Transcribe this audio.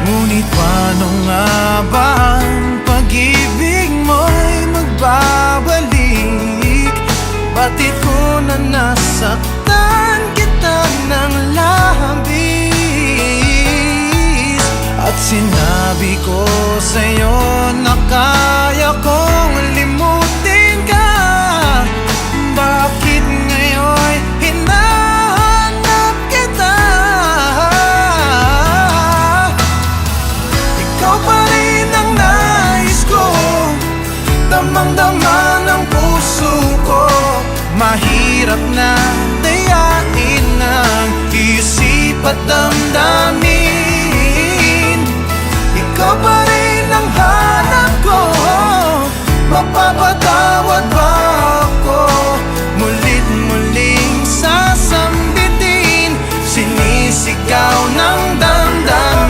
Ngunit paano nga ba ang pag-ibig mo'y magbabalik? Bakit ko na nasaktan kita ng labis? At sinabi ko sa'yo na kaya kong limutin ka. Bakit ngayon hinahanap kita? Ikaw pa rin ang nais ko, damang-dama ng puso ko. Mahirap na dayain ang isip at damdamin.